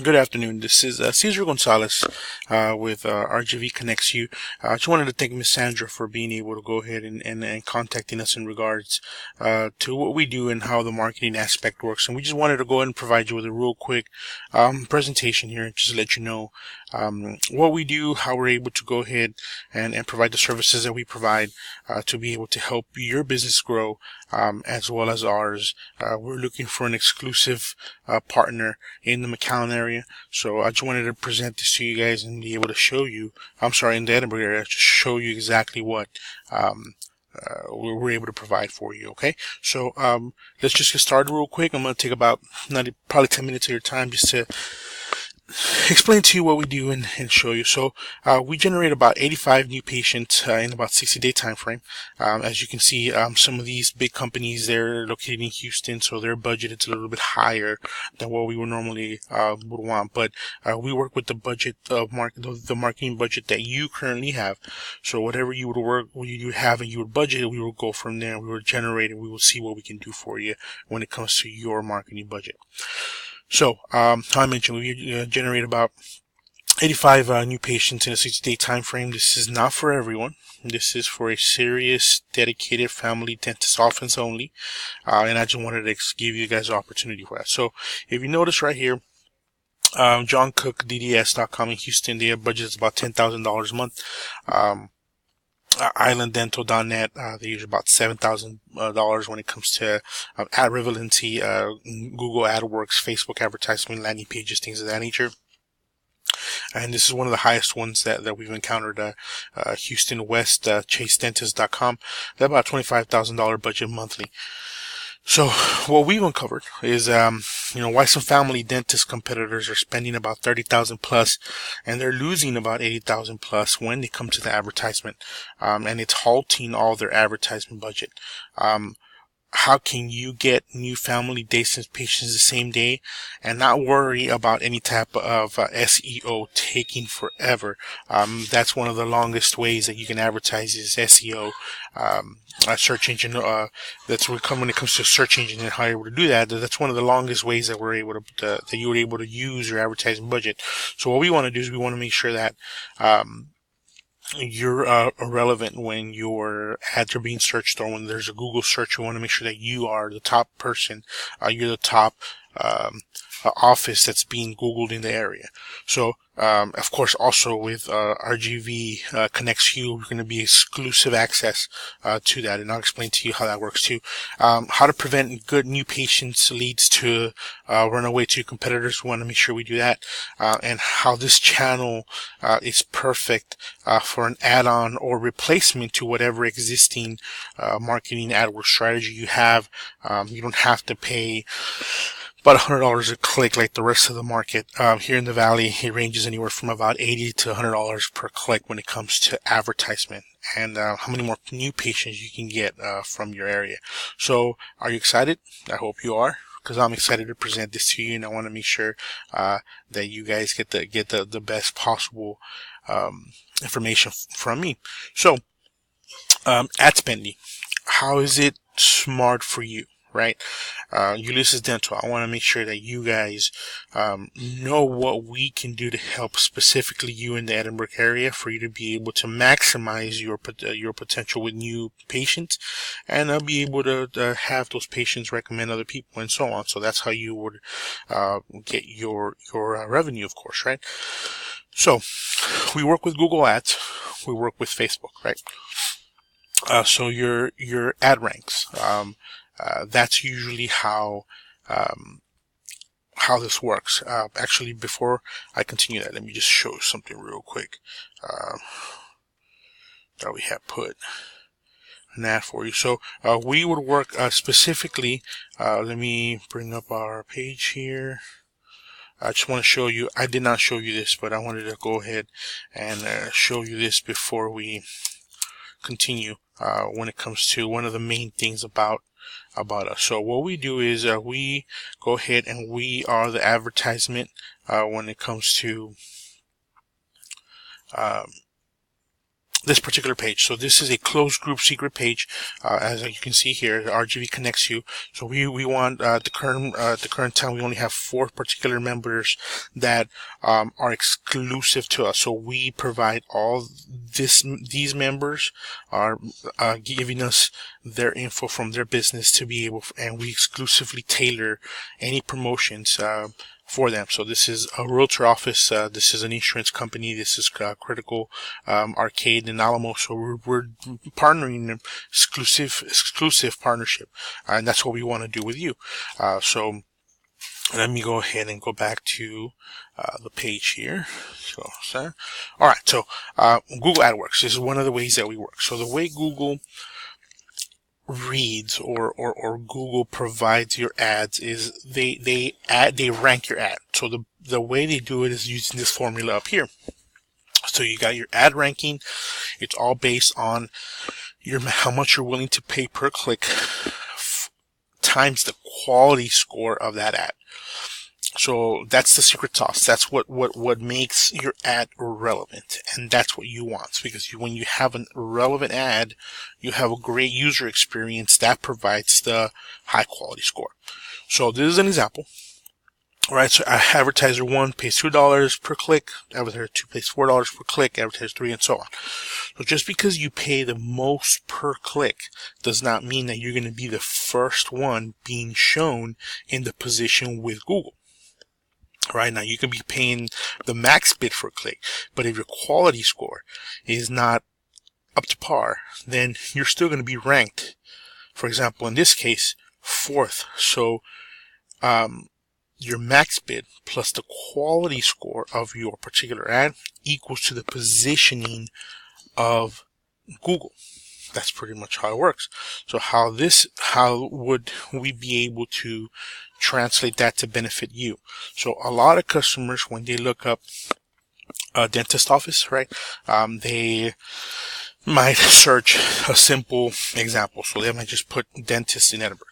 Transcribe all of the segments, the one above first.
Good afternoon. This is Cesar Gonzalez with RGV Connects You. I just wanted to thank Miss Sandra for being able to go ahead and contacting us in regards to what we do and how the marketing aspect works. And we just wanted to go ahead and provide you with a real quick presentation here, just to let you know what we do, how we're able to go ahead and provide the services that we provide to be able to help your business grow as well as ours. We're looking for an exclusive partner in the McAllen area. So I just wanted to present this to you guys and be able to show you, in the Edinburgh area, to show you exactly what we're able to provide for you. Okay, so let's just get started real quick. I'm going to take about probably 10 minutes of your time just to explain to you what we do and show you. So we generate about 85 new patients in about 60-day time frame. As you can see, some of these big companies, they're located in Houston, so their budget is a little bit higher than what we would normally would want. But we work with the budget of the marketing budget that you currently have. So whatever you have and you would budget, we will go from there. We will generate it. We will see what we can do for you when it comes to your marketing budget. So, how I mentioned, we generate about 85 new patients in a 60-day time frame. This is not for everyone. This is for a serious, dedicated family dentist office only. And I just wanted to give you guys an opportunity for that. So, if you notice right here, JohnCookDDS.com in Houston, their budget is about $10,000 a month. IslandDental.net, they use about $7,000 when it comes to ad relevancy, Google AdWorks, Facebook advertisement, landing pages, things of that nature. And this is one of the highest ones that we've encountered. Houston West, ChaseDentist.com, that's about $25,000 budget monthly. So what we've uncovered is, why some family dentist competitors are spending about 30,000 plus, and they're losing about 80,000 plus when they come to the advertisement, and it's halting all their advertisement budget. How can you get new family dentist patients the same day and not worry about any type of SEO taking forever? That's one of the longest ways that you can advertise is SEO, search engine. That's when it comes to search engine and how you're able to do that. That's one of the longest ways that we're able to that you were able to use your advertising budget. So what we want to do is we want to make sure that you're relevant when your ads are being searched, or when there's a Google search. You want to make sure that you are the top person, you're the top office that's being Googled in the area. So of course, also with RGV Connects You, we're going to be exclusive access to that, and I'll explain to you how that works too. How to prevent good new patients leads to run away to your competitors. We want to make sure we do that, and how this channel is perfect for an add-on or replacement to whatever existing marketing AdWords strategy you have. You don't have to pay about $100 a click like the rest of the market. Here in the Valley, it ranges anywhere from about $80 to $100 per click when it comes to advertisement, and how many more new patients you can get from your area. So, are you excited? I hope you are, because I'm excited to present this to you, and I want to make sure that you guys get the best possible information from me. So, ad spending. How is it smart for you? Right? Ulysses Dental, I want to make sure that you guys know what we can do to help specifically you in the Edinburgh area for you to be able to maximize your potential with new patients, and be able to have those patients recommend other people and so on. So that's how you would get your revenue, of course, right? So we work with Google Ads, we work with Facebook, right? So your ad ranks. That's usually how this works. Actually, before I continue that, let me just show something real quick that we have put an ad for you. So we would work specifically. Let me bring up our page here. I just want to show you. I did not show you this, but I wanted to go ahead and show you this before we continue. When it comes to one of the main things about us. So what we do is we go ahead and we are the advertisement when it comes to this particular page. So this is a closed group secret page, as you can see here. RGV connects you. So we want the current time we only have 4 particular members that are exclusive to us. So we provide all these members are giving us their info from their business to be able, and we exclusively tailor any promotions for them. So this is a realtor office, this is an insurance company, this is Critical Arcade in Alamo. So we're partnering in exclusive partnership, and that's what we want to do with you. So let me go ahead and go back to the page here. So all right, so Google AdWorks, this is one of the ways that we work. So the way Google reads or Google provides your ads is they rank your ad. So the way they do it is using this formula up here. So you got your ad ranking. It's all based on how much you're willing to pay per click times the quality score of that ad. So that's the secret sauce. That's what makes your ad relevant, and that's what you want. Because when you have a relevant ad, you have a great user experience that provides the high quality score. So this is an example. All right, so advertiser 1 pays $2 per click, advertiser 2 pays $4 per click, advertiser 3, and so on. So just because you pay the most per click does not mean that you're going to be the first one being shown in the position with Google. Right now, you can be paying the max bid for a click, but if your quality score is not up to par, then you're still going to be ranked. For example, in this case, 4th. So, your max bid plus the quality score of your particular ad equals to the positioning of Google. That's pretty much how it works. So how would we be able to translate that to benefit you? So a lot of customers, when they look up a dentist office, right, they might search a simple example. So they might just put dentist in Edinburgh.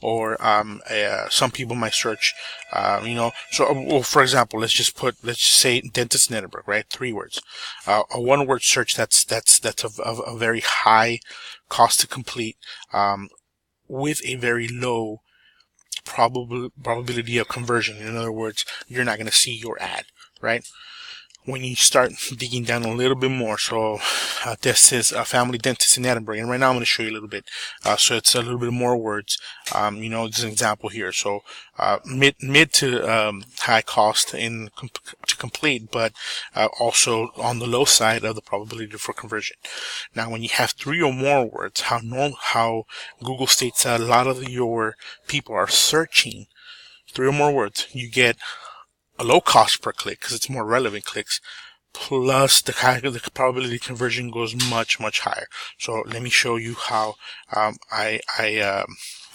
Or some people might search, well, for example, let's just say dentist in Edinburgh, right? 3 words. A 1-word search that's a very high cost to complete, with a very low probability of conversion. In other words, you're not going to see your ad, right? When you start digging down a little bit more, so this is a family dentist in Edinburgh, and right now I'm going to show you a little bit. So it's a little bit more words. This is an example here. So mid to high cost to complete, but also on the low side of the probability for conversion. Now, when you have 3 or more words, how Google states that a lot of your people are searching 3 or more words, you get a low cost per click because it's more relevant clicks, plus the probability conversion goes much higher. So let me show you how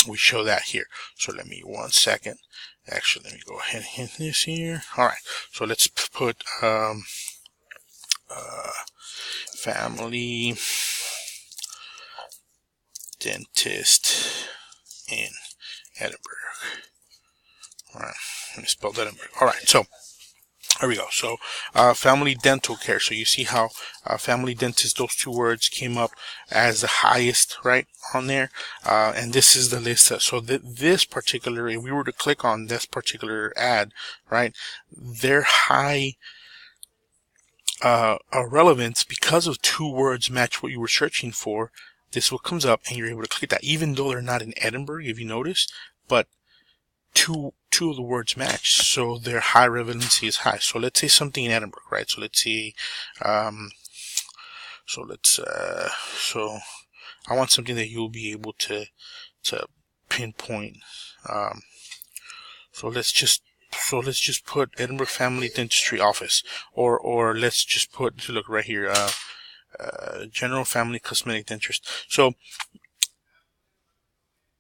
we show that here. So let me 1 second. Actually, let me go ahead and hit this here. All right. So let's put family dentist in Edinburgh. All right. Let me spell Edinburgh. All right. So there we go. So family dental care. So you see how family dentist, those 2 words came up as the highest, right, on there. And this is the list. So this particular, if we were to click on this particular ad, right, their high relevance, because of 2 words match what you were searching for, this what comes up and you're able to click that, even though they're not in Edinburgh, if you notice, but two of the words match, so their high relevancy is high. So let's say something in Edinburgh, right? So let's see, so I want something that you'll be able to pinpoint. So let's just put Edinburgh Family Dentistry Office, or let's just put, look right here, General Family Cosmetic Dentist. So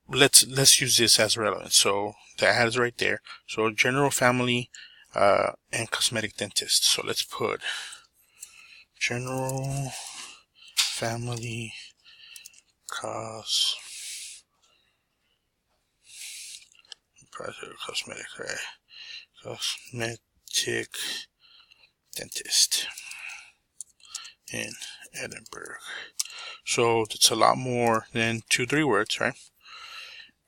let's use this as relevant. So the ad is right there. So General Family and Cosmetic Dentist. So let's put General Family Cosmetic Dentist in Edinburgh. So it's a lot more than 2-3 words, right?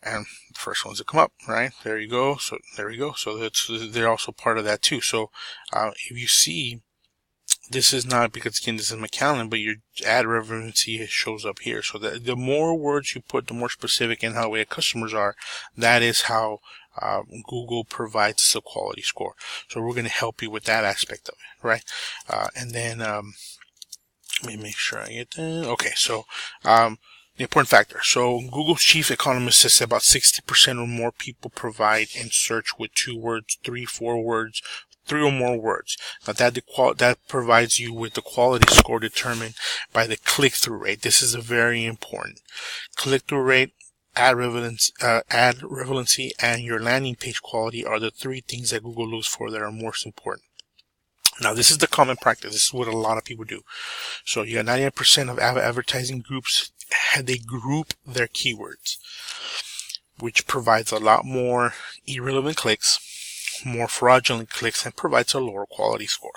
And the first ones that come up, right? There you go. So there we go. So they're also part of that too. So if you see, this is not because again this is McAllen, but your ad relevancy shows up here. So the more words you put, the more specific and how aware customers are. That is how Google provides the quality score. So we're going to help you with that aspect of it, right? And then let me make sure I get that. Okay, so the important factor. So Google's chief economist says about 60% or more people provide in search with 2 words, 3, 4 words, 3 or more words. Now that provides you with the quality score determined by the click-through rate. This is a very important. Click-through rate, ad relevancy, and your landing page quality are the 3 things that Google looks for that are most important. Now, this is the common practice. This is what a lot of people do. So you got 99% of advertising groups, they group their keywords, which provides a lot more irrelevant clicks, more fraudulent clicks, and provides a lower quality score.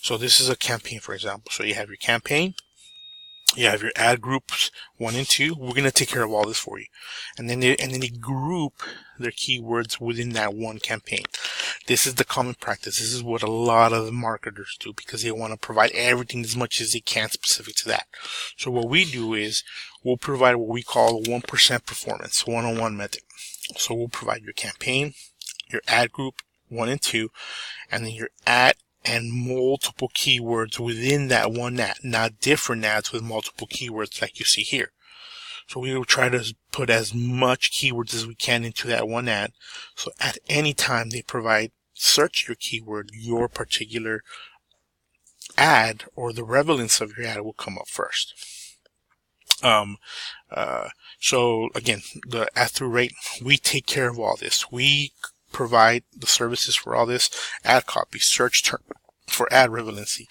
So this is a campaign, for example. So you have your campaign, you have your ad groups 1 and 2. We're going to take care of all this for you. And then they group their keywords within that one campaign. This is the common practice. This is what a lot of the marketers do because they want to provide everything as much as they can specific to that. So what we do is we'll provide what we call 1% performance, one-on-one method. So we'll provide your campaign, your ad group 1 and 2, and then your ad and multiple keywords within that one ad, not different ads with multiple keywords like you see here. So we will try to put as much keywords as we can into that one ad. So at any time they search your keyword, your particular ad or the relevance of your ad will come up first. So again, the ad through rate, we take care of all this. We provide the services for all this: ad copy, search term for ad relevancy.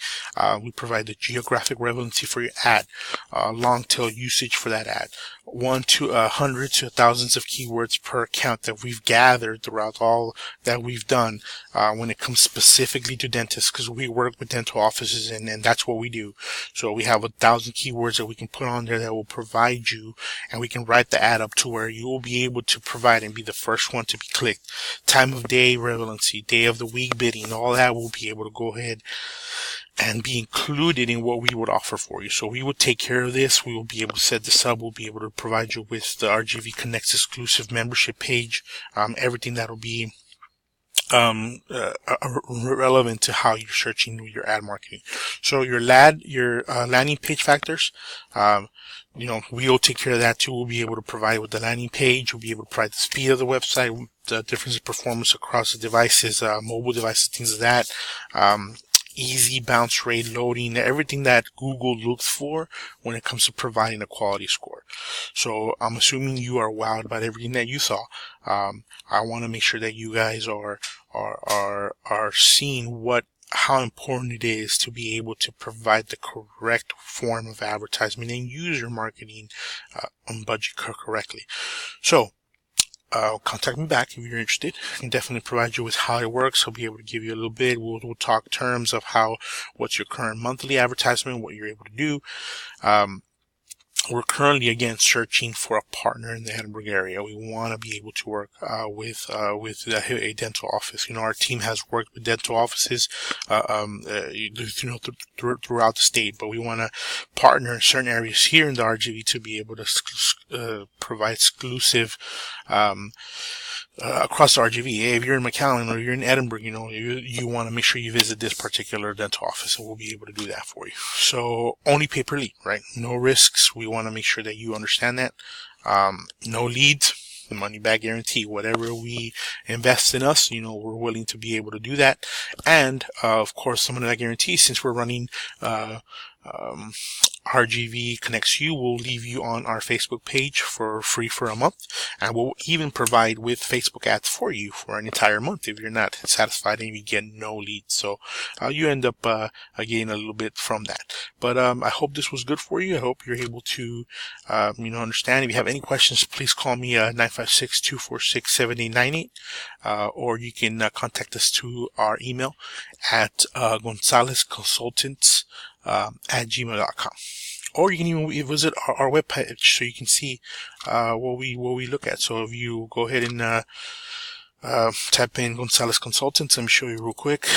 We provide the geographic relevancy for your ad, long tail usage for that ad, 1 to 100 to thousands of keywords per account that we've gathered throughout all that we've done when it comes specifically to dentists, because we work with dental offices and that's what we do. So we have 1,000 keywords that we can put on there that will provide you, and we can write the ad up to where you will be able to provide and be the first one to be clicked. Time of day relevancy, day of the week bidding, all that will be able to go ahead and be included in what we would offer for you. So we will take care of this. We will be able to set this up. We'll be able to provide you with the RGV Connects exclusive membership page, everything that'll be relevant to how you're searching your ad marketing. So your landing page factors, we'll take care of that too. We'll be able to provide with the landing page. We'll be able to provide the speed of the website, the difference in performance across the devices, mobile devices, things like that. Easy bounce rate, loading, everything that Google looks for when it comes to providing a quality score. So I'm assuming you are wowed about everything that you saw. I want to make sure that you guys are seeing how important it is to be able to provide the correct form of advertisement and use your marketing budget correctly. So contact me back if you're interested. I can definitely provide you with how it works. I'll be able to give you a little bit. We'll talk terms of what's your current monthly advertisement, what you're able to do. We're currently, again, searching for a partner in the Edinburgh area. We want to be able to work with a dental office. Our team has worked with dental offices throughout the state, but we want to partner in certain areas here in the RGV to be able to provide exclusive across the RGV. If you're in McAllen or you're in Edinburgh, you want to make sure you visit this particular dental office, and we'll be able to do that for you. So only pay per lead, right? No risks. We want to make sure that you understand that. No leads, the money back guarantee. Whatever we invest in us, we're willing to be able to do that. And of course, some of that guarantee, since we're running RGV Connects You, will leave you on our Facebook page for free for a month, and we'll even provide with Facebook ads for you for an entire month if you're not satisfied and you get no leads. So you end up getting a little bit from that. But I hope this was good for you. I hope you're able to understand. If you have any questions, please call me 956-246-7898, or you can contact us to our email at Gonzalez Consultants at gmail.com. Or you can even visit our webpage so you can see what we look at. So if you go ahead and type in Gonzalez Consultants, let me show you real quick.